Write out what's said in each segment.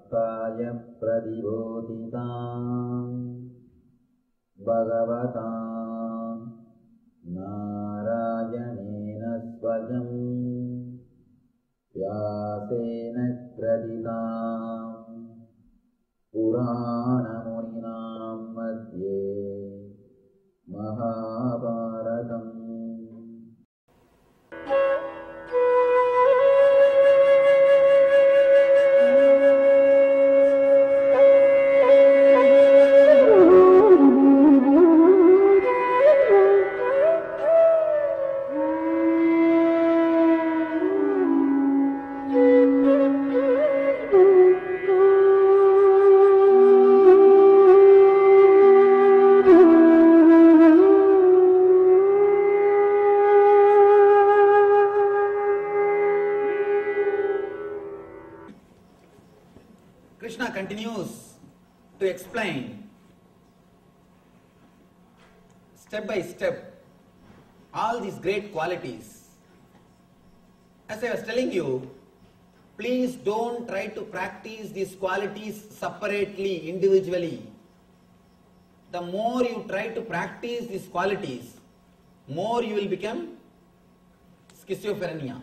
Kaya pradibodhitam Bhagavatam Narayanena Svayam Vyasena Kraditam Purana Muninam Madhye Mahabharatam. Krishna continues to explain step by step all these great qualities. As I was telling you, please don't try to practice these qualities separately, individually. The more you try to practice these qualities, more you will become schizophrenia,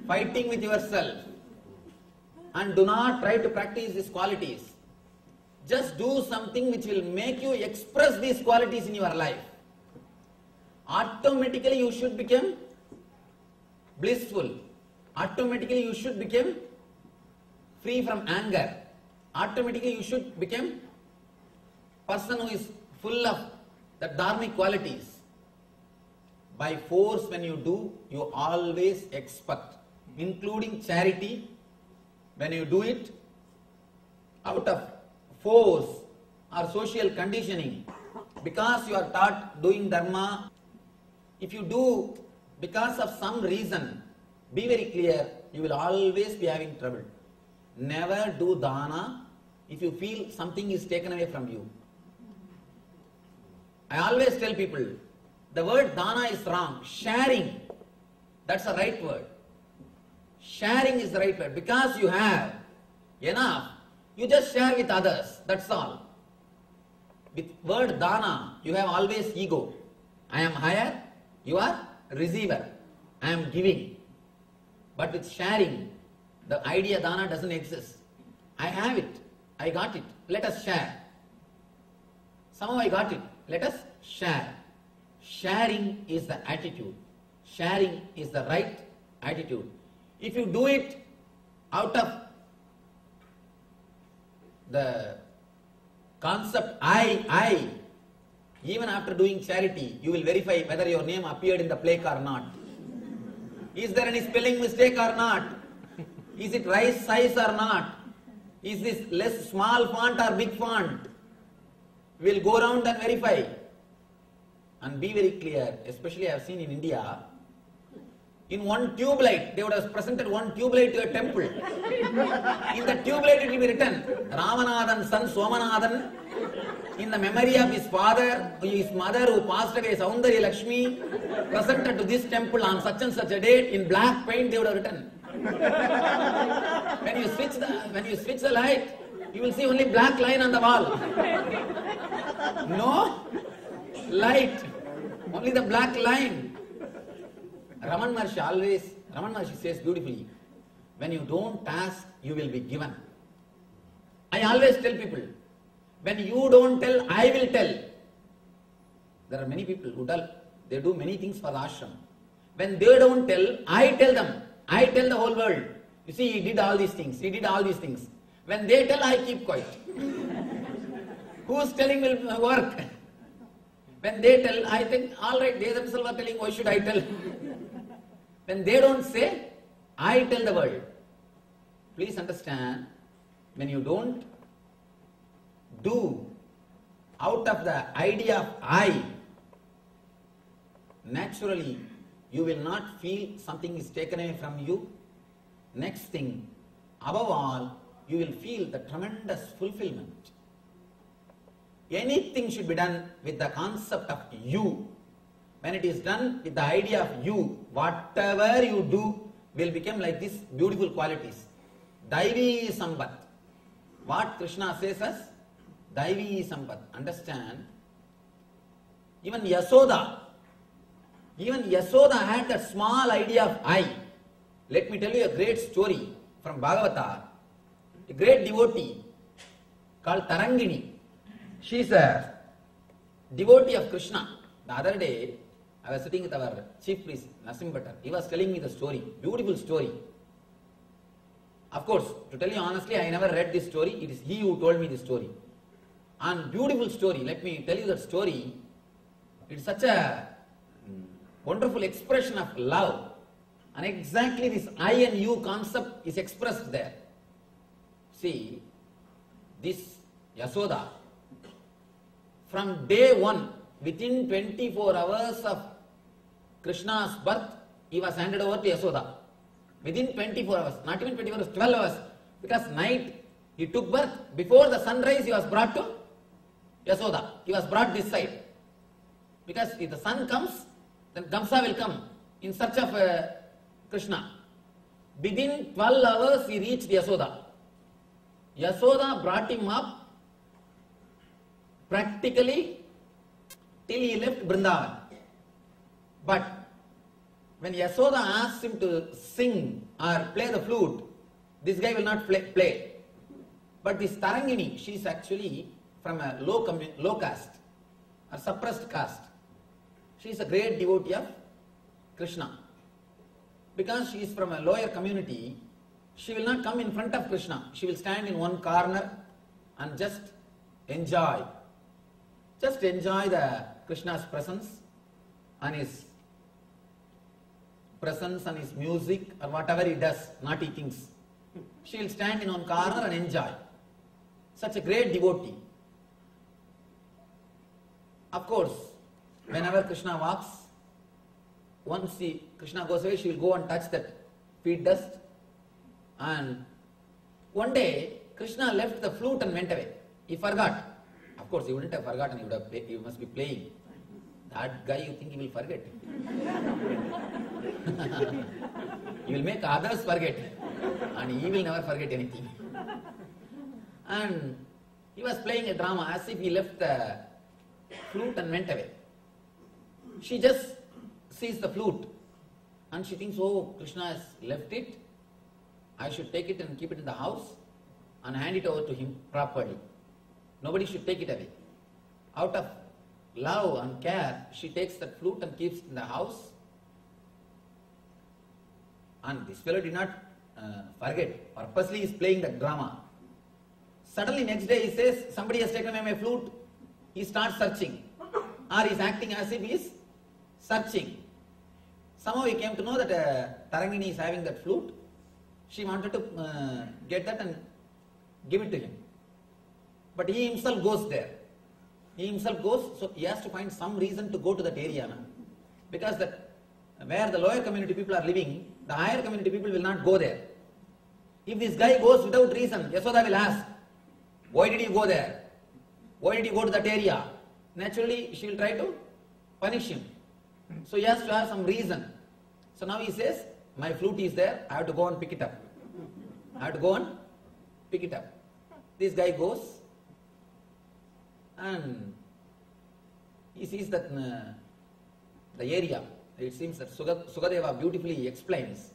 fighting with yourself. And do not try to practice these qualities. Just do something which will make you express these qualities in your life. Automatically you should become blissful. Automatically you should become free from anger. Automatically you should become person who is full of the dharmic qualities. By force, when you do, you always expect, including charity. When you do it out of force or social conditioning, because you are taught doing dharma, if you do because of some reason, be very clear, you will always be having trouble. Never do dana if you feel something is taken away from you. I always tell people, the word dana is wrong. Sharing, that's the right word. Sharing is the right word. Because you have enough, you just share with others. That's all. With word dana, you have always ego. I am higher, you are receiver. I am giving. But with sharing, the idea dana doesn't exist. I have it. I got it. Let us share. Somehow I got it. Let us share. Sharing is the attitude. Sharing is the right attitude. If you do it out of the concept I, even after doing charity, you will verify whether your name appeared in the plaque or not. Is there any spelling mistake or not? Is it right size or not? Is this less small font or big font? We will go around and verify. And be very clear, especially I have seen in India, in one tube light, they would have presented one tube light to a temple. In the tube light it will be written, Ramanathan's son Somanathan, in the memory of his father, his mother who passed away, Saundarya Lakshmi, presented to this temple on such and such a date, in black paint they would have written. When you switch the light, you will see only black line on the wall. No light, only the black line. Raman Maharshi says beautifully, when you don't ask, you will be given. I always tell people, when you don't tell, I will tell. There are many people who they do many things for the ashram. When they don't tell, I tell them. I tell the whole world. You see, he did all these things. He did all these things. When they tell, I keep quiet. Whose telling will work? When they tell, I think, all right, they themselves are telling, why should I tell? When they don't say, I tell the world. Please understand, when you don't do out of the idea of I, naturally you will not feel something is taken away from you. Next thing, above all, you will feel the tremendous fulfillment. Anything should be done with the concept of you. When it is done with the idea of you, whatever you do will become like these beautiful qualities. Daivi Sambat. what Krishna says as Daivi Sampat. Understand? Even Yasoda had that small idea of I. Let me tell you a great story from Bhagavata. A great devotee called Tarangini. She is a devotee of Krishna. The other day, I was sitting with our chief priest, Nasim Bhattar. He was telling me the story, beautiful story. Of course, to tell you honestly, I never read this story. It is he who told me this story. And beautiful story. Let me tell you that story. It's such a wonderful expression of love. And exactly this I and you concept is expressed there. See, this Yasoda, from day one, within 24 hours of Krishna's birth, he was handed over to Yasoda. Within 24 hours, not even 24 hours, 12 hours. Because night he took birth, before the sunrise he was brought to Yasoda. He was brought this side. Because if the sun comes, then Kamsa will come in search of Krishna. Within 12 hours he reached Yasoda. Yasoda brought him up practically till he left Vrindavan. But when Yasoda asked him to sing or play the flute, this guy will not play. But this Tarangini, she is actually from a low caste or suppressed caste. She is a great devotee of Krishna. Because she is from a lower community, she will not come in front of Krishna. She will stand in one corner and just enjoy. Just enjoy the Krishna's presence and his music or whatever he does, naughty things. She will stand in one corner and enjoy. Such a great devotee. Of course, whenever Krishna walks, once Krishna goes away, she will go and touch that feet dust. And one day, Krishna left the flute and went away. He forgot. Of course, he wouldn't have forgotten, he must be playing. That guy, you think he will forget? He will make others forget. And he will never forget anything. And he was playing a drama as if he left the flute and went away. She just sees the flute and she thinks, oh, Krishna has left it. I should take it and keep it in the house and hand it over to him properly. Nobody should take it away. Out of love and care, she takes that flute and keeps it in the house. And this fellow did not forget. Purposely he is playing that drama. Suddenly next day he says, somebody has taken away my flute. He starts searching. Or he is acting as if he is searching. Somehow he came to know that Tarangini is having that flute. She wanted to get that and give it to him. But he himself goes there. So he has to find some reason to go to that area now. Because where the lower community people are living, the higher community people will not go there. If this guy goes without reason, Yasoda will ask, why did you go there? Why did you go to that area? Naturally, she will try to punish him. So he has to have some reason. So now he says, my flute is there, I have to go and pick it up. This guy goes and he sees that the area, it seems that Sukadeva beautifully explains,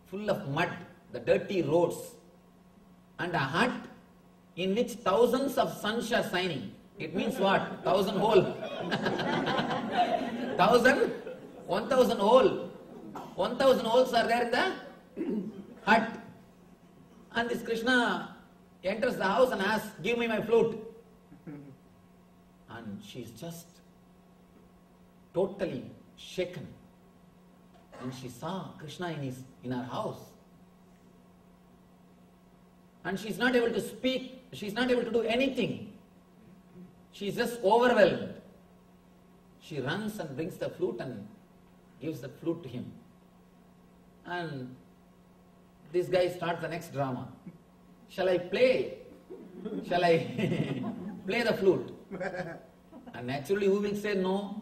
full of mud, the dirty roads, and a hut in which thousands of suns are shining. It means what? 1,000 hole. 1,000 hole. 1,000 holes are there in the hut. And this Krishna enters the house and asks, give me my flute. And she is just totally shaken. And she saw Krishna in her house. And she is not able to speak, she is not able to do anything. She is just overwhelmed. She runs and brings the flute and gives the flute to him. And this guy starts the next drama. Shall I play? Shall I play the flute? And naturally, who will say no?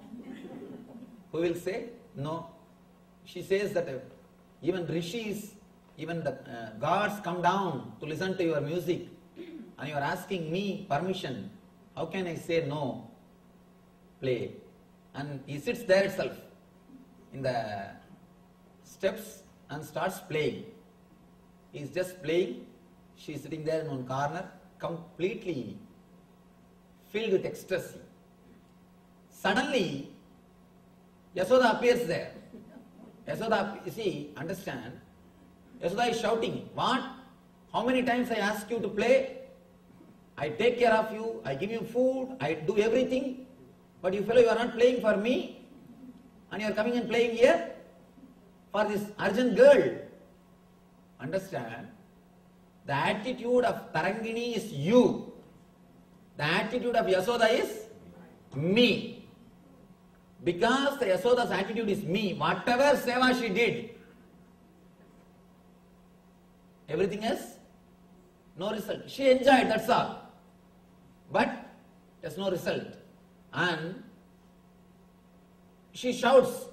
Who will say no? She says that even rishis, even the gods come down to listen to your music. and you are asking me permission, how can I say no? Play. And he sits there itself in the steps and starts playing. He is just playing. She is sitting there in one corner, completely filled with ecstasy. Suddenly, Yasoda appears there. Yasoda, you see, understand, Yasoda is shouting, what? How many times I ask you to play? I take care of you, I give you food, I do everything, but you fellow, you are not playing for me, and you are coming and playing here for this urgent girl. Understand? The attitude of Tarangini is you. The attitude of Yasoda is me. Because the Yasoda's attitude is me, whatever seva she did, everything else, no result. She enjoyed, that's all. But there's no result. And she shouts.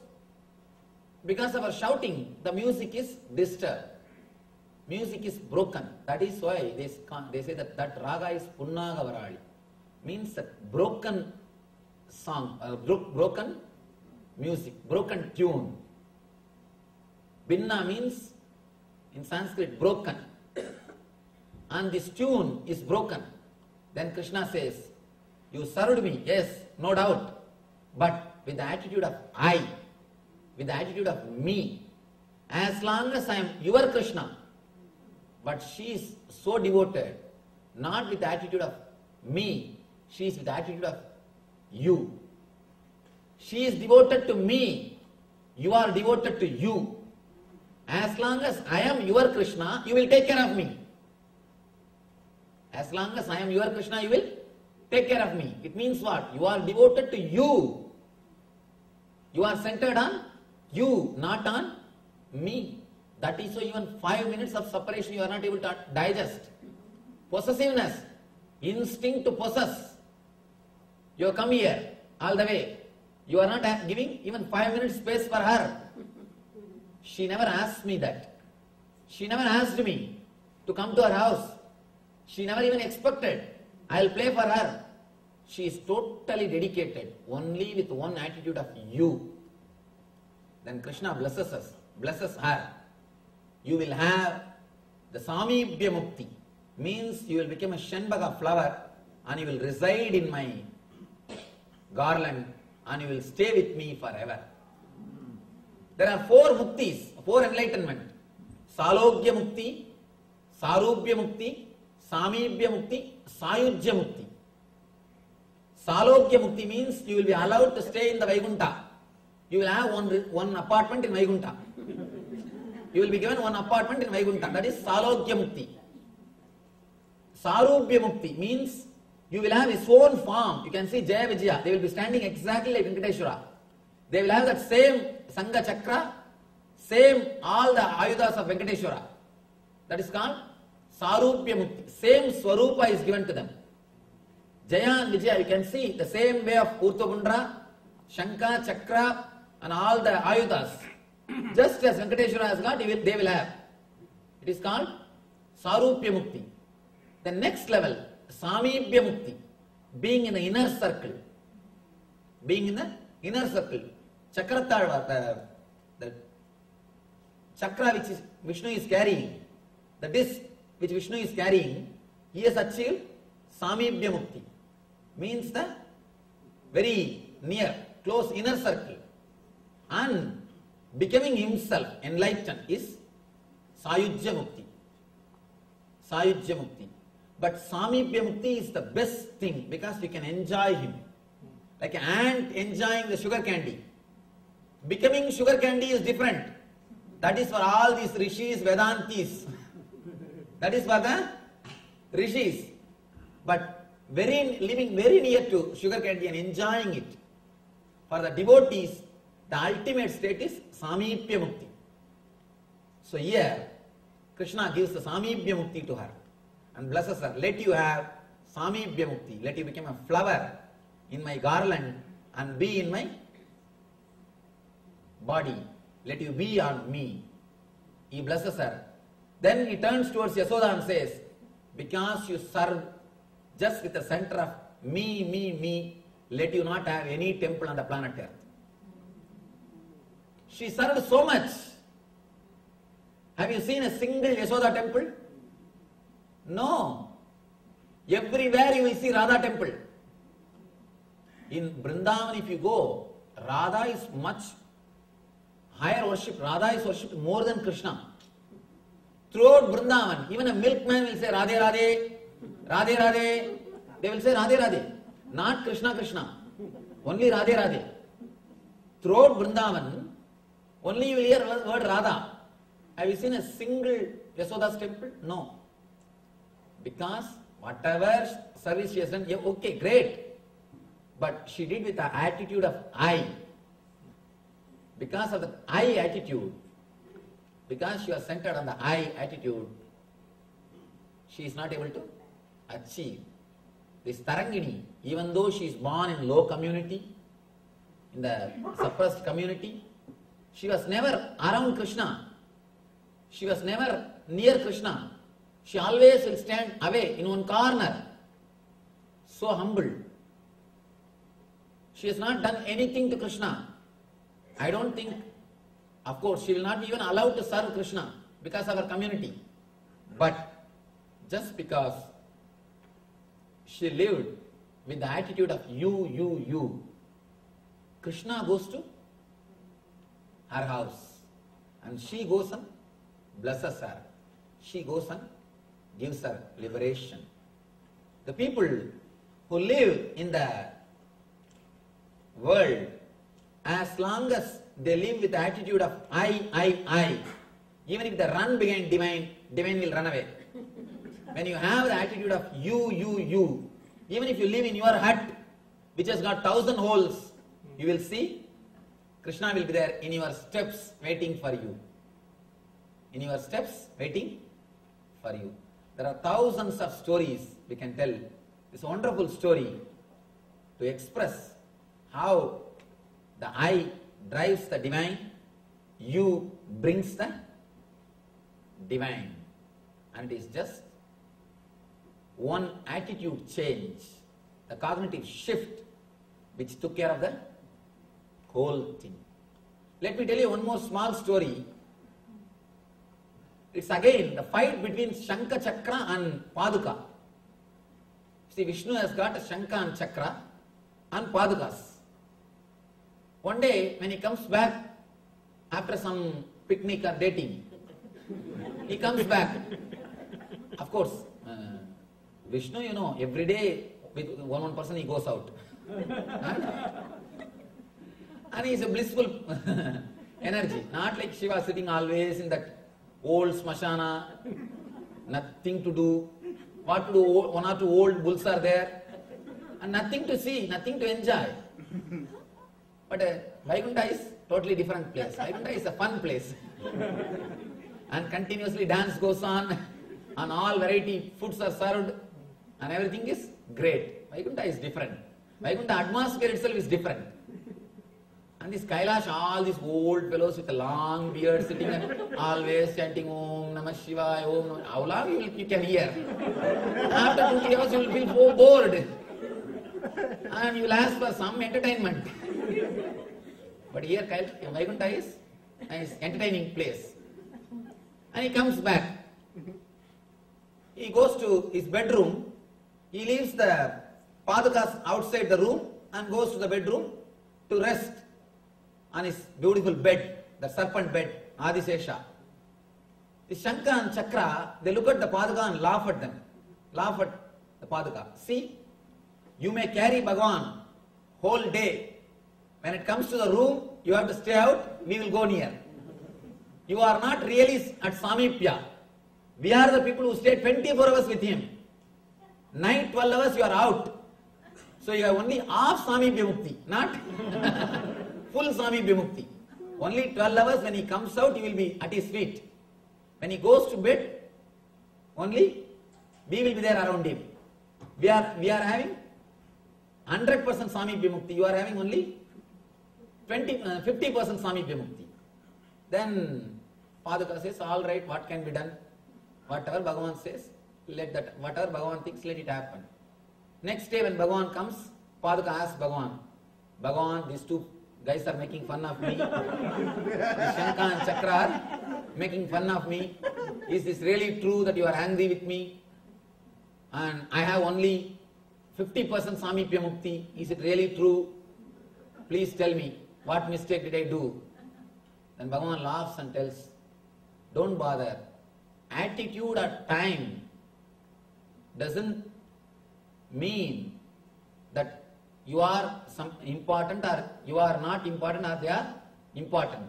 Because of her shouting, the music is disturbed. Music is broken. That is why they say that raga is punnaga varali. Means that broken song, broken music, broken tune. Binna means in Sanskrit broken. And this tune is broken. Then Krishna says, you served me, yes, no doubt, but with the attitude of I, with the attitude of me. As long as I am your Krishna, but she is so devoted, not with the attitude of me, she is with the attitude of you. She is devoted to me, you are devoted to you. As long as I am your Krishna, you will take care of me. As long as I am your Krishna, you will take care of me. It means what? You are devoted to you. You are centered on you, not on me. That is why even 5 minutes of separation you are not able to digest. Possessiveness, instinct to possess. You have come here all the way. You are not giving even 5 minutes space for her. She never asked me that. She never asked me to come to her house. She never even expected I will play for her. She is totally dedicated, only with one attitude of you. Then Krishna blesses us, blesses her. You will have the Samibhya Mukti, means you will become a Shenbaga flower and you will reside in my garland and you will stay with me forever. There are 4 muktis, 4 enlightenment. Salogya Mukti, Sarubhya Mukti, Samibhya Mukti, Sayujya Mukti. Salogya Mukti means you will be allowed to stay in the Vaikuntha. You will have one apartment in Vaikuntha. You will be given one apartment in Vaikuntha. That is Salogya Mukti. Sarubhya Mukti means you will have his own form. You can see Jaya Vijaya. They will be standing exactly like Venkateshwara. They will have that same Sangha Chakra, same all the Ayudas of Venkateshwara. That is called Sarubhya Mukti. Same Swarupa is given to them. Jaya and Vijaya, you can see the same way of Urthabundra, Shankha, Chakra and all the Ayudas. Just as Venkateshwara has got, they will have. It is called Sarubhya Mukti. The next level, Samibhya Mukti, being in the inner circle. Being in the inner circle. Chakratalva, the chakra which Vishnu is carrying, the disc which Vishnu is carrying, he has achieved Samibhya Mukti. Means the very near, close inner circle. And becoming himself enlightened is Sayujya Mukti. Sayujya Mukti. But Samibhya Mukti is the best thing because we can enjoy him. Like an ant enjoying the sugar candy. Becoming sugar candy is different. That is for all these rishis, Vedantis. That is for the rishis. But living very near to sugar candy and enjoying it. For the devotees, the ultimate state is Samibhya Mukti. So here, Krishna gives the Samibhya Mukti to her and blesses her. Let you have Samibhya Mukti. Let you become a flower in my garland and be in my body. Let you be on me. He blesses her. Then he turns towards Yasoda and says, because you serve just with the center of me, let you not have any temple on the planet Earth. She served so much. Have you seen a single Yashoda temple? No. Everywhere you will see Radha temple. In Vrindavan, if you go, Radha is much higher worship. Radha is worshipped more than Krishna. Throughout Vrindavan, even a milkman will say Radhe Radhe, Radhe Radhe. They will say Radhe Radhe. Not Krishna Krishna. Only Radhe Radhe. Throughout Vrindavan, only you will hear word Radha. Have you seen a single Yashoda's temple? No. Because whatever service she has done, yeah, okay, great. But she did with the attitude of I. Because of the I attitude, because she was centered on the I attitude, she is not able to achieve. This Tarangini, even though she is born in low community, in the suppressed community, she was never around Krishna. She was never near Krishna. She always will stand away in one corner. So humble. She has not done anything to Krishna. I don't think, of course, she will not be even allowed to serve Krishna because of her community. But just because she lived with the attitude of you, Krishna goes to her house and she goes and blesses her. She goes and gives her liberation. The people who live in the world, as long as they live with the attitude of I, even if they run behind divine, divine will run away. When you have the attitude of you, even if you live in your hut, which has got 1,000 holes, you will see Krishna will be there in your steps waiting for you. In your steps waiting for you. There are thousands of stories we can tell. This wonderful story to express how the I drives the divine, you brings the divine. And it is just one attitude change, the cognitive shift, which took care of the whole thing. Let me tell you one more small story. It's again the fight between Shankha Chakra and Paduka. See, Vishnu has got a Shankha and Chakra and Padukas. One day, when he comes back after some picnic or dating, he comes back. Of course, Vishnu, you know, every day with one person he goes out. Right? And he is a blissful energy. Not like Shiva sitting always in that old smashana, nothing to do. What to do? One or two old bulls are there, and nothing to see, nothing to enjoy. But Vaikuntha is totally different place. Vaikuntha is a fun place. And continuously dance goes on, and all variety foods are served, and everything is great. Vaikuntha is different. Vaikuntha atmosphere itself is different. And this Kailash, all these old fellows with a long beard sitting and always chanting Om Namah Shivaya, Om Namah. How long you can hear? After 2 years you will feel so bored. And you will ask for some entertainment. But here Vaikuntha is an entertaining place. And he comes back. He goes to his bedroom. He leaves the Padukas outside the room and goes to the bedroom to rest on his beautiful bed, the serpent bed, Adisesha. The Shankha and Chakra, they look at the Paduka and laugh at them. Laugh at the Paduka. See, you may carry Bhagavan whole day. When it comes to the room, you have to stay out, we will go near. You are not really at Samipya. We are the people who stay 24 hours with him. Night 12 hours you are out. So you have only half Samipya Mukti, not full Samipya Mukti. Only 12 hours when he comes out, you will be at his feet. When he goes to bed, only we will be there around him. We are having 100% Samipya Mukti. You are having only 50% Samipya Mukti. Then Paduka says, all right, what can be done? Whatever Bhagavan says, let that, whatever Bhagavan thinks, let it happen. Next day when Bhagavan comes, Paduka asks Bhagavan, Bhagavan, these two guys are making fun of me. The Shankha and Chakra are making fun of me. Is this really true that you are angry with me? And I have only 50% Samipya Mukti. Is it really true? Please tell me, what mistake did I do? Then Bhagavan laughs and tells, don't bother. Attitude at time doesn't mean that you are some important or you are not important or they are important.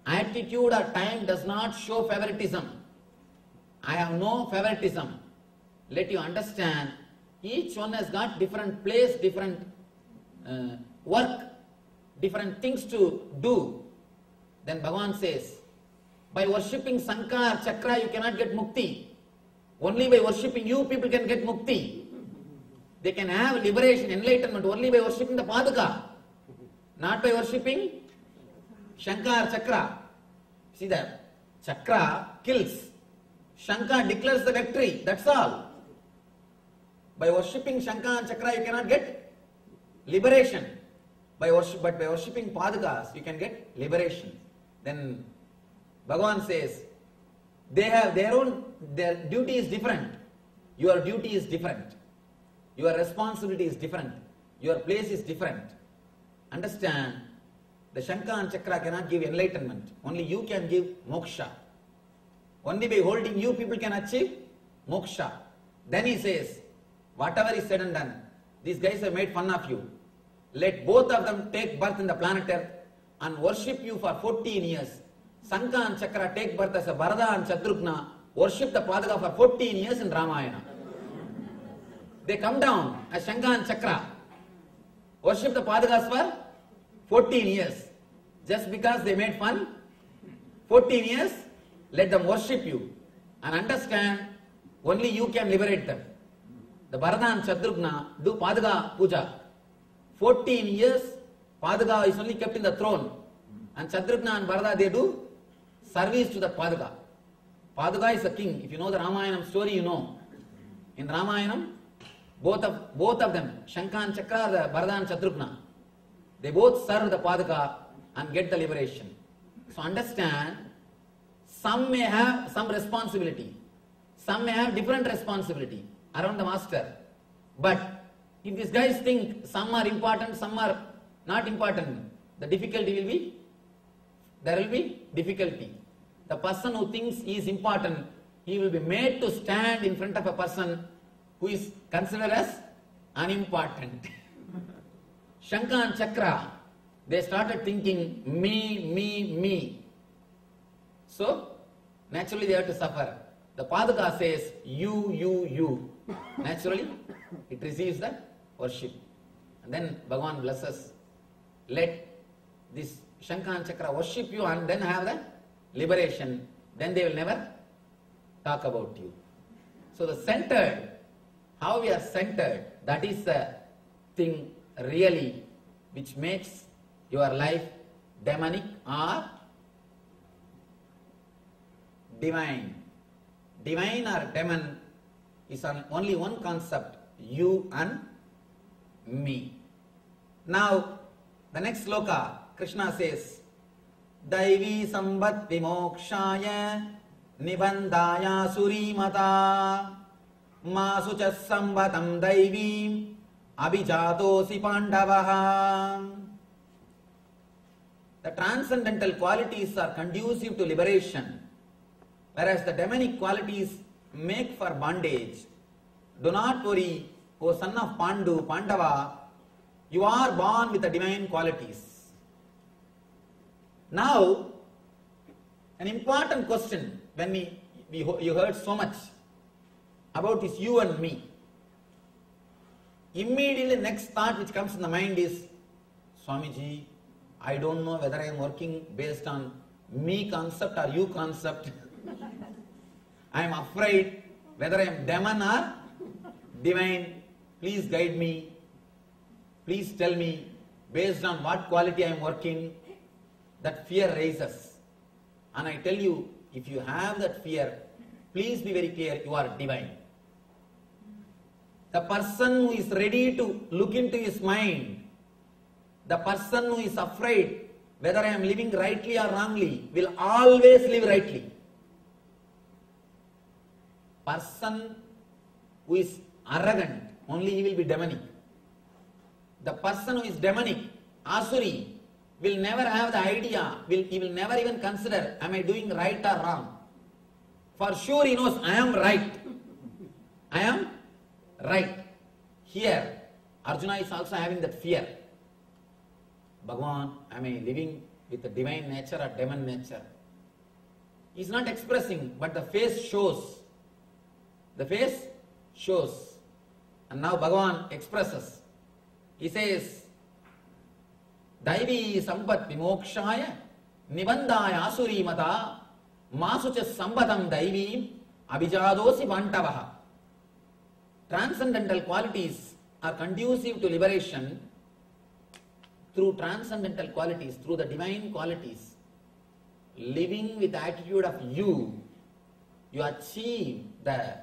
Attitude at time does not show favoritism. I have no favoritism. Let you understand, each one has got different place, different work, different things to do. Then Bhagavan says, by worshipping Shankha or Chakra you cannot get mukti. Only by worshipping you people can get mukti. They can have liberation, enlightenment only by worshipping the Paduka, not by worshipping Shankha or Chakra. See that? Chakra kills. Shankha declares the victory, that's all. By worshipping Shankha and Chakra you cannot get liberation. But by worshipping Padukas you can get liberation. Then Bhagavan says, they have their duty is different. Your duty is different. Your responsibility is different. Your place is different. Understand, the Shankha and Chakra cannot give enlightenment. Only you can give moksha. Only by holding you people can achieve moksha. Then he says, whatever is said and done, these guys have made fun of you. Let both of them take birth in the planet Earth and worship you for 14 years. Shankha and Chakra take birth as a Bharata and Shatrugna, worship the Paduka for 14 years in Ramayana. They come down as Shankha and Chakra, worship the Padukas for 14 years. Just because they made fun, 14 years, let them worship you and understand only you can liberate them. The Bharata and Shatrugna do Paduka puja. 14 years, Paduka is only kept in the throne. And Shatrugna and Bharata, they do service to the Paduka. Paduka is the king. If you know the Ramayanam story, you know. In Ramayanam, both of them, Shankha and Chakra, the Bharata and Shatrugna, they both serve the Paduka and get the liberation. So understand, some may have some responsibility. Some may have different responsibility around the master. But if these guys think some are important, some are not important, the difficulty will be, there will be difficulty. The person who thinks he is important, he will be made to stand in front of a person who is considered as unimportant. Shankha and Chakra, they started thinking me. So, naturally they have to suffer. The Paduka says you. Naturally, it receives the worship. And then Bhagavan blesses. Let this Shankha and Chakra worship you and then have the liberation. Then they will never talk about you. So the centered, how we are centered, that is the thing really which makes your life demonic or divine. Divine or demon is only one concept, you and me. Now, the next sloka, Krishna says, Daivi sambat vimokshaya nibandaya surimata masucha sambatam daivim abhijatosi pandavaha. The transcendental qualities are conducive to liberation, whereas the demonic qualities make for bondage. Do not worry, O son of Pandu, Pandava, you are born with the divine qualities. Now, an important question when you heard so much about this you and me. Immediately next thought which comes in the mind is, Swamiji, I don't know whether I am working based on me concept or you concept. I am afraid whether I am demon or divine. Please guide me. Please tell me based on what quality I am working. That fear rises. And I tell you, if you have that fear, please be very clear, you are divine. The person who is ready to look into his mind, the person who is afraid whether I am living rightly or wrongly, will always live rightly. Person who is arrogant, only he will be demonic. The person who is demonic, Asuri, will never have the idea, he will never even consider, am I doing right or wrong? For sure he knows, I am right. I am right. Here, Arjuna is also having that fear. Bhagavan, am I living with the divine nature or demon nature? He is not expressing, but the face shows. The face shows. And now Bhagavan expresses. He says, Daivi sampat vimokshaya nibandhaya asuri mata masucha sambatam daivim abhijadosi vantavaha. Transcendental qualities are conducive to liberation through transcendental qualities, through the divine qualities. Living with the attitude of you achieve the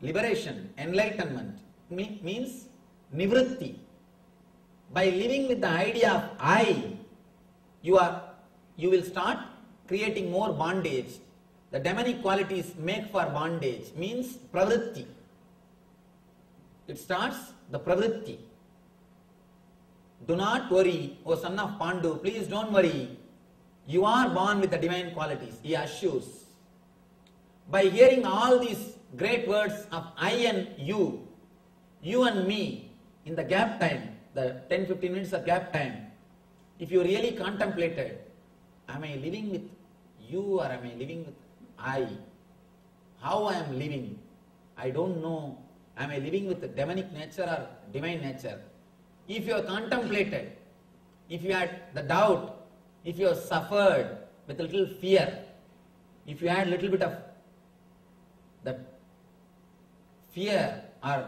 liberation, enlightenment, means nivritti. By living with the idea of I, you will start creating more bondage. The demonic qualities make for bondage, means pravritti. It starts the pravritti. Do not worry, O son of Pandu, please don't worry. You are born with the divine qualities, he assures. By hearing all these great words of I and you and me, in the gap time, the 10-15 minutes of gap time, if you really contemplated, am I living with you or am I living with I? How I am living? I don't know. Am I living with the demonic nature or divine nature? If you have contemplated, if you had the doubt, if you have suffered with a little fear, if you had a little bit of that fear or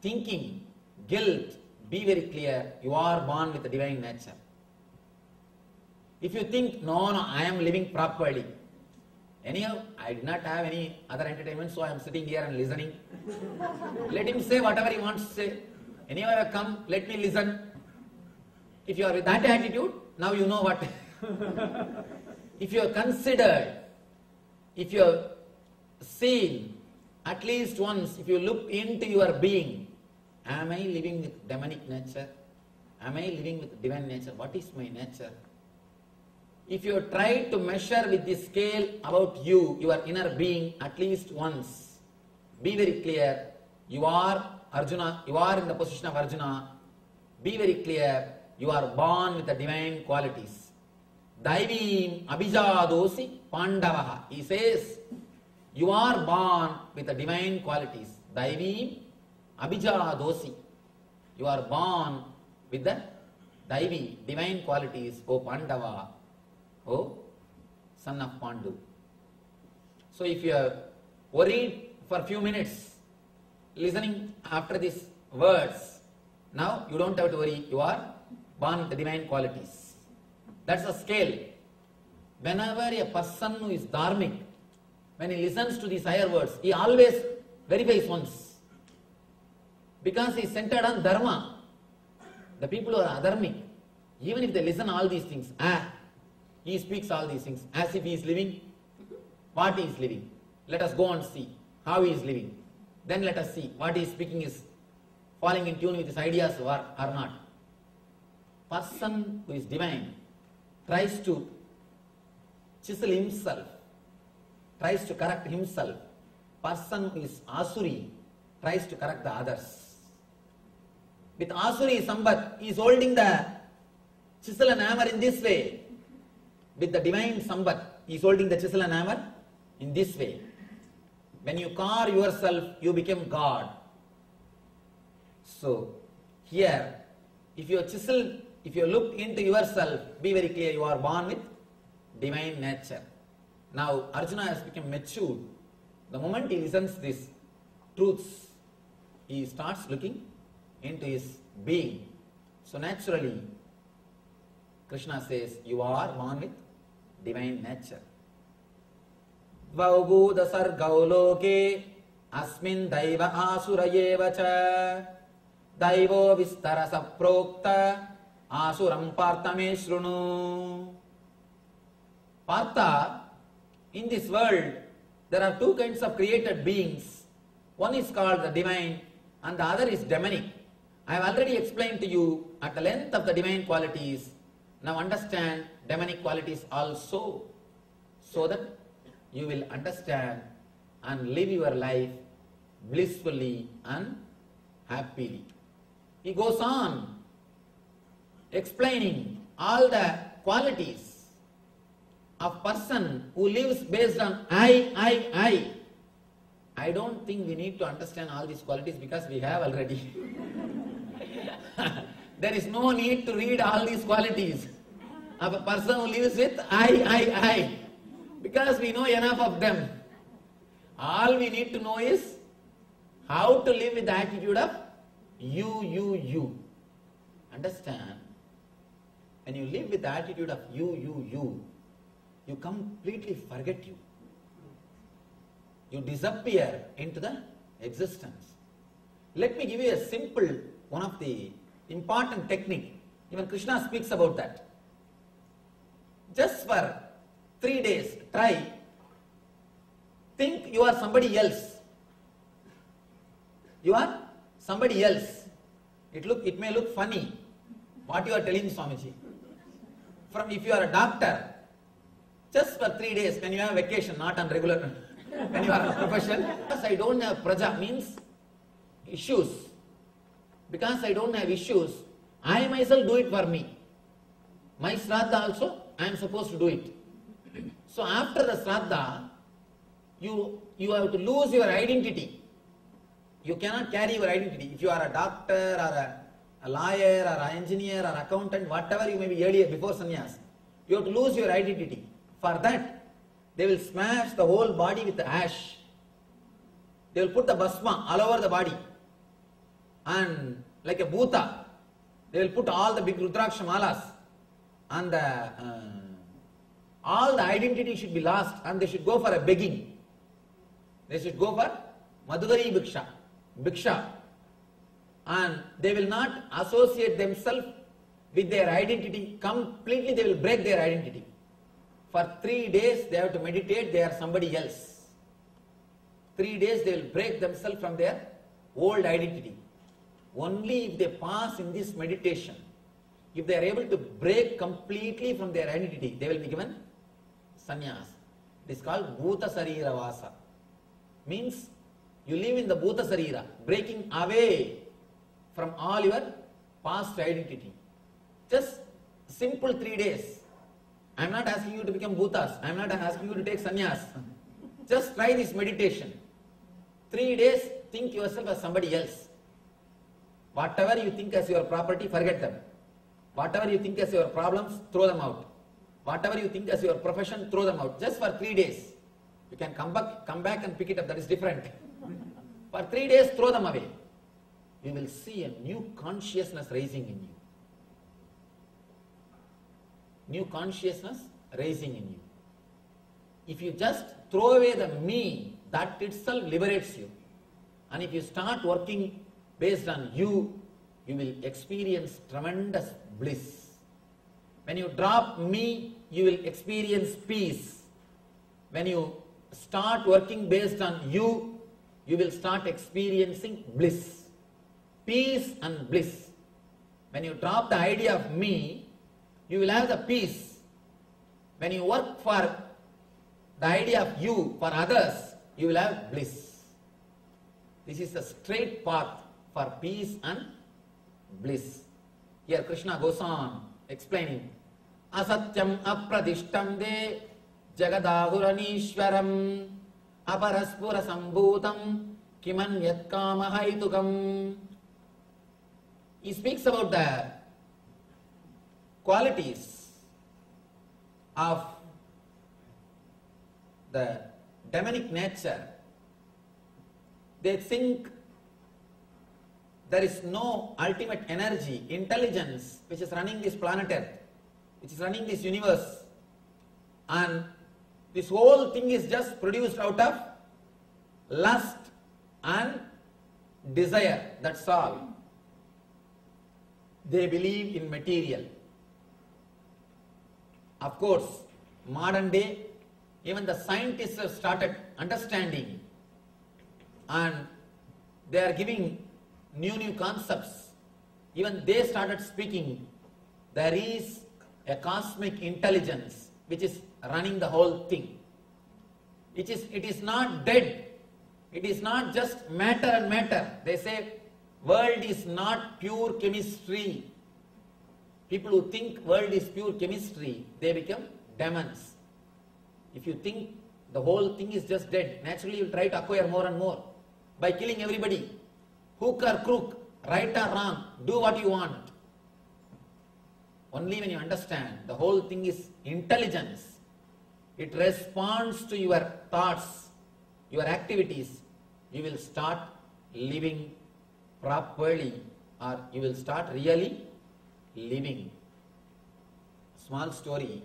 thinking, guilt, be very clear, you are born with the divine nature. If you think, no, I am living properly. Anyhow, I did not have any other entertainment, so I am sitting here and listening. Let him say whatever he wants to say. Anyhow, I have come, let me listen. If you are with that attitude, now you know what. If you have considered, if you have seen, at least once, if you look into your being, am I living with demonic nature? Am I living with divine nature? What is my nature? If you try to measure with this scale about you, your inner being, at least once, be very clear, you are Arjuna, you are in the position of Arjuna. Be very clear, you are born with the divine qualities. Daivim abhijadosi pandavaha. He says, you are born with the divine qualities. Daivim abhijadosi. You are born with the Daivi, divine qualities, O Pandava, O son of Pandu. So if you are worried for a few minutes, listening after these words, now you don't have to worry, you are born with the divine qualities. That's the scale. Whenever a person who is dharmic, when he listens to these higher words, he always verifies once. Because he is centered on dharma. The people who are adharmic, even if they listen all these things, he speaks all these things as if he is living what he is living. Let us go and see how he is living. Then let us see what he is speaking is falling in tune with his ideas or not. Person who is divine tries to chisel himself, tries to correct himself. Person who is Asuri tries to correct the others. With Asuri Sambat, he is holding the chisel and hammer in this way. With the divine Sambat, he is holding the chisel and hammer in this way. When you carve yourself, you become God. So, here, if you chisel, if you look into yourself, be very clear, you are born with divine nature. Now, Arjuna has become matured. The moment he listens to these truths, he starts looking into his being. So, naturally, Krishna says, you are born with divine nature. Vaubhuda sargau loke Asmin daiva asura eva cha daivo vistarasa prokta asuram partame shrunu. Partha, in this world, there are two kinds of created beings. One is called the divine and the other is demonic. I have already explained to you at the length of the divine qualities. Now understand demonic qualities also, so that you will understand and live your life blissfully and happily. He goes on explaining all the qualities of person who lives based on I. I don't think we need to understand all these qualities because we have already. There is no need to read all these qualities of a person who lives with I, because we know enough of them. All we need to know is how to live with the attitude of you. Understand? When you live with the attitude of you completely forget you. You disappear into the existence. Let me give you a simple, one of the important technique. Even Krishna speaks about that. Just for 3 days, try. Think you are somebody else. You are somebody else. It may look funny what you are telling Swamiji. If you are a doctor, just for 3 days, when you have vacation, not on regular, when you are a profession, because I don't have praja, means issues. Because I don't have issues, I myself do it for me. My Shraddha also, I am supposed to do it. So after the Shraddha, you have to lose your identity. You cannot carry your identity. If you are a doctor or a lawyer or an engineer or accountant, whatever you may be earlier before sannyas, you have to lose your identity. For that, they will smash the whole body with the ash. They will put the bhasma all over the body. And like a bhuta, they will put all the big Rudraksha malas. And all the identity should be lost and they should go for a begging. They should go for Madhugari Bhiksha. And they will not associate themselves with their identity. Completely they will break their identity. For 3 days they have to meditate, they are somebody else. 3 days they will break themselves from their old identity. Only if they pass in this meditation, if they are able to break completely from their identity, they will be given sannyas. It is called Bhuta Sarira Vasa. Means you live in the Bhuta Sarira, breaking away from all your past identity. Just simple 3 days. I am not asking you to become Bhutas. I am not asking you to take sannyas. Just try this meditation. 3 days, think yourself as somebody else. Whatever you think as your property, forget them. Whatever you think as your problems, throw them out. Whatever you think as your profession, throw them out. Just for 3 days. You can come back and pick it up. That is different. For 3 days, throw them away. You will see a new consciousness rising in you. New consciousness rising in you. If you just throw away the me, that itself liberates you. And if you start working based on you will experience tremendous bliss. When you drop me, you will experience peace. When you start working based on you will start experiencing bliss. Peace and bliss. When you drop the idea of me, you will have the peace. When you work for the idea of you, for others, you will have bliss. This is the straight path for peace and bliss. Here Krishna goes on explaining, Asatyam apradishtam de jagadahuranishwaram aparaspura sambhutam kimanyat kama haitukam. He speaks about the qualities of the demonic nature. They think there is no ultimate energy, intelligence which is running this planet Earth, which is running this universe, and this whole thing is just produced out of lust desire, that's all. They believe in material. Of course, modern day, even the scientists have started understanding and they are giving new concepts. Even they started speaking. There is a cosmic intelligence which is running the whole thing. It is not dead. It is not just matter and matter. They say world is not pure chemistry. People who think world is pure chemistry, they become demons. If you think the whole thing is just dead, naturally you will try to acquire more and more by killing everybody. Hook or crook, right or wrong, do what you want. Only when you understand the whole thing is intelligence, it responds to your thoughts, your activities, you will start living properly or you will start really living. Small story.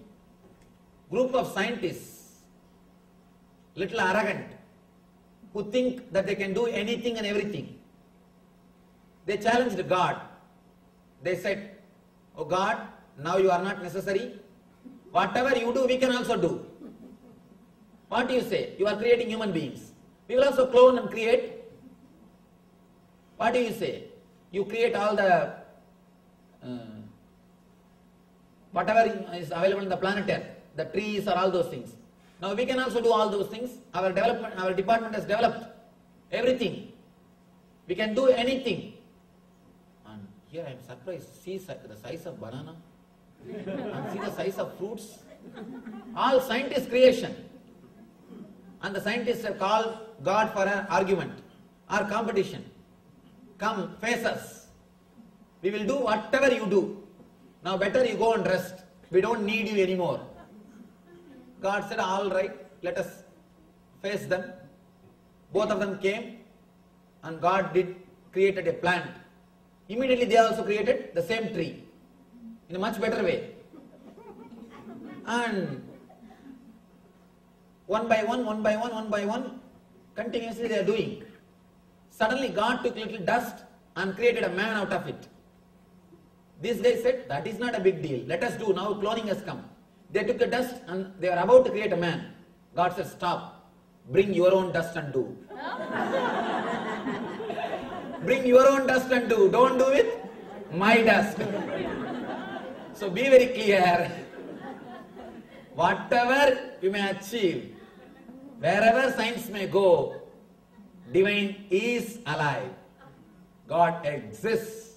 Group of scientists, little arrogant, who think that they can do anything and everything. They challenged God. They said, "Oh God, now you are not necessary. Whatever you do, we can also do." What do you say? You are creating human beings. We will also clone and create. What do you say? You create all the whatever is available in the planet Earth, the trees or all those things. Now we can also do all those things. Our department has developed everything. We can do anything. And here I am surprised. See the size of banana and see the size of fruits. All scientist creation. And the scientists have called God for an argument or competition. Come, face us. We will do whatever you do. Now better you go and rest. We don't need you anymore. God said, all right, let us face them. Both of them came and God created a plant. Immediately they also created the same tree in a much better way. And one by one, continuously they are doing. Suddenly God took little dust and created a man out of it. These guys said, that is not a big deal. Let us do. Now cloning has come. They took the dust and they were about to create a man. God said, stop. Bring your own dust and do. Bring your own dust and do. Don't do with my dust. So be very clear. Whatever you may achieve, wherever science may go, divine is alive. God exists.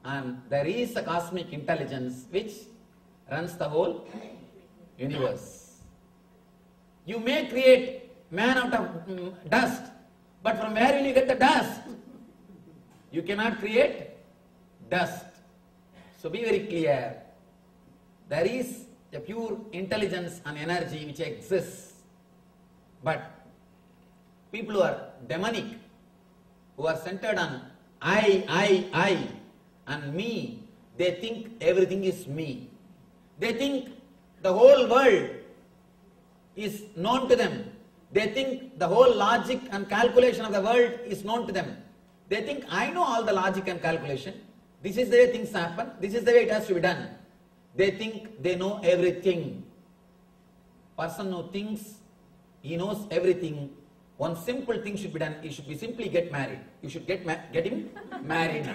And there is a cosmic intelligence which runs the whole universe. You may create man out of dust, but from where will you get the dust? You cannot create dust. So be very clear. There is a pure intelligence and energy which exists. But people who are demonic, who are centered on I, and me, they think everything is me. They think the whole world is known to them. They think the whole logic and calculation of the world is known to them. They think, I know all the logic and calculation. This is the way things happen. This is the way it has to be done. They think they know everything. Person who thinks he knows everything, one simple thing should be done. He should be simply get married. You should get him married.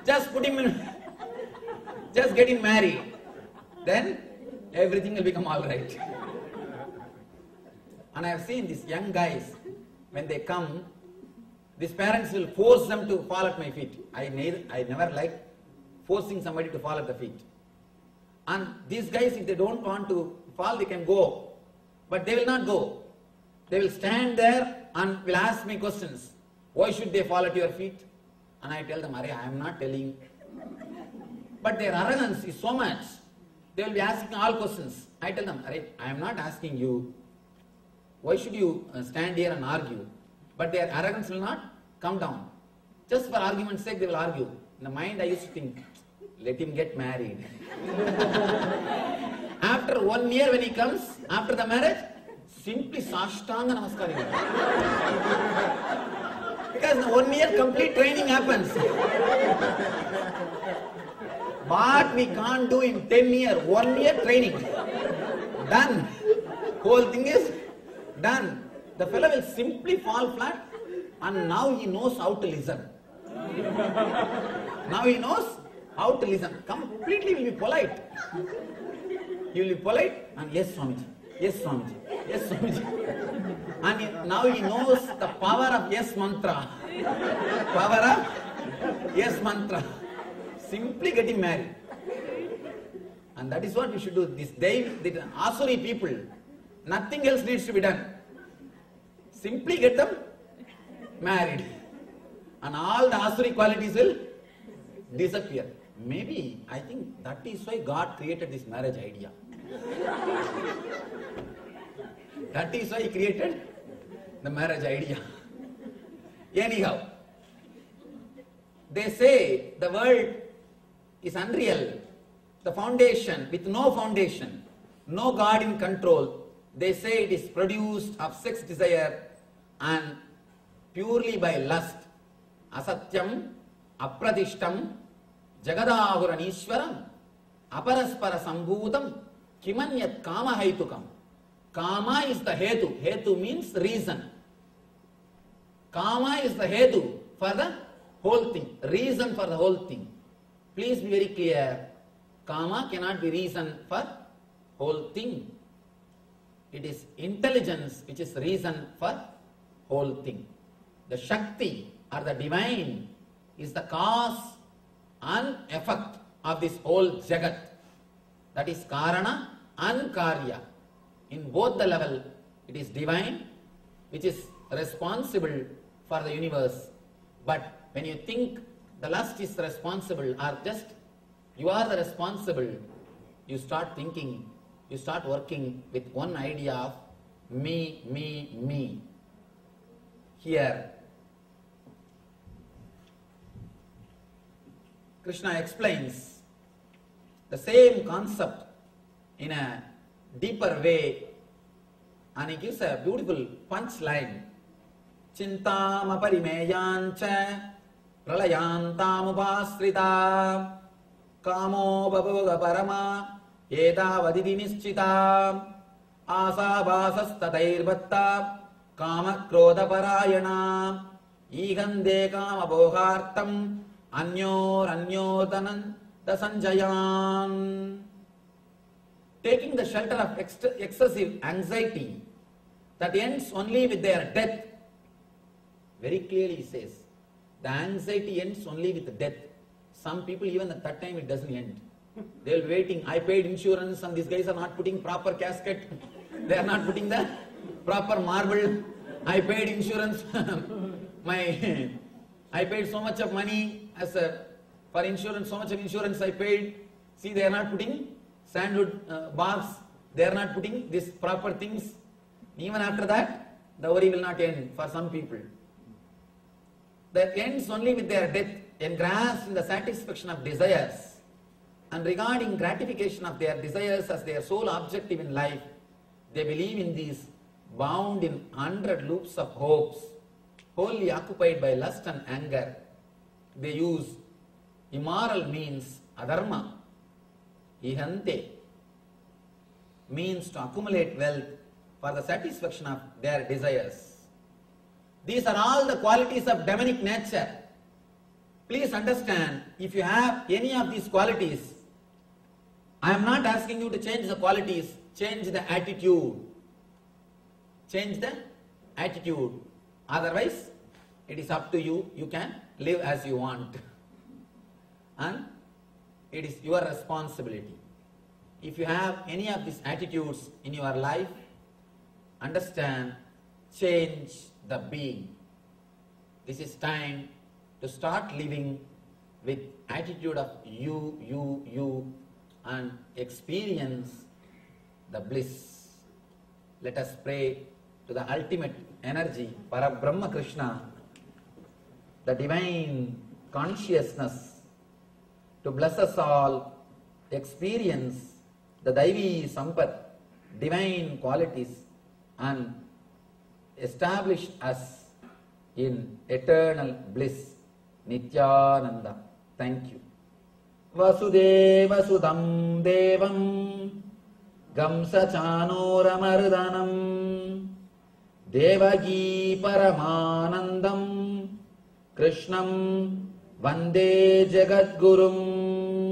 Just put him in, just get him married. Then everything will become all right. And I have seen these young guys, when they come, these parents will force them to fall at my feet. I never like forcing somebody to fall at the feet. And these guys, if they don't want to fall, they can go. But they will not go. They will stand there and will ask me questions. Why should they fall at your feet? And I tell them, I am not telling. But their arrogance is so much. They will be asking all questions. I tell them, I am not asking you. Why should you stand here and argue? But their arrogance will not come down. Just for argument's sake, they will argue. In the mind, I used to think, let him get married. After 1 year when he comes, after the marriage, simply Sashtanga Namaskar. Because in 1 year complete training happens. What we can't do in 10 years, 1 year training. Done. Whole thing is done. The fellow will simply fall flat, and now he knows how to listen. Now he knows how to listen. Completely will be polite. He will be polite and yes Swamiji, yes Swamiji, yes Swamiji. And now he knows the power of yes mantra. Power of yes mantra. Simply getting married. And that is what we should do. The Asuri people, nothing else needs to be done. Simply get them married. And all the Asuri qualities will disappear. Maybe, I think that is why God created this marriage idea. That is why He created the marriage idea. Anyhow, they say the world is unreal. The foundation, with no foundation, no God in control, they say it is produced of sex desire and purely by lust. Asatyam, apradishtam, jagadahuranishwaram, aparaspara sambhutam, kimanyat kama haitukam. Kama is the hetu. Hetu means reason. Kama is the hetu for the whole thing. Reason for the whole thing. Please be very clear. Kama cannot be reason for whole thing. It is intelligence which is reason for whole thing. The Shakti or the divine is the cause and effect of this whole Jagat. That is Karana and Karya. In both the level, it is divine which is responsible for the universe. But when you think the lust is responsible or just you are the responsible, you start thinking, you start working with one idea of me, me, me. Here, Krishna explains the same concept in a deeper way, and he gives a beautiful punchline. Chintam aparimeyancha pralayantam upasrita kamo babhoga parama etavaditi nischita asabhasastatairbhatta kama krodha parayana igande kama bhogartam anyotanam dasanjayan. Taking the shelter of excessive anxiety that ends only with their death. Very clearly he says, the anxiety ends only with death. Some people even at that time it doesn't end. They will be waiting. I paid insurance and these guys are not putting proper casket. They are not putting the proper marble. I paid insurance. I paid so much of money for insurance, so much of insurance I paid. See, they are not putting sandwood bars. They are not putting these proper things. Even after that, the worry will not end for some people. That ends only with their death, engrossed in the satisfaction of desires, and regarding gratification of their desires as their sole objective in life, they believe in these bound in 100 loops of hopes, wholly occupied by lust and anger. They use immoral means, adharma, ihante, means to accumulate wealth for the satisfaction of their desires. These are all the qualities of demonic nature. Please understand, if you have any of these qualities, I am not asking you to change the qualities, change the attitude. Change the attitude. Otherwise, it is up to you. You can live as you want. And it is your responsibility. If you have any of these attitudes in your life, understand, change the being. This is time to start living with attitude of you and experience the bliss. Let us pray to the ultimate energy, Parabrahma Krishna, the divine consciousness, to bless us all, experience the Daivi Sampat, divine qualities, and establish us in eternal bliss. Nityananda. Thank you. Vasudeva Sudam Devam Gamsachanoramardanam Devagi Paramanandam Krishnam Vande Jagadgurum.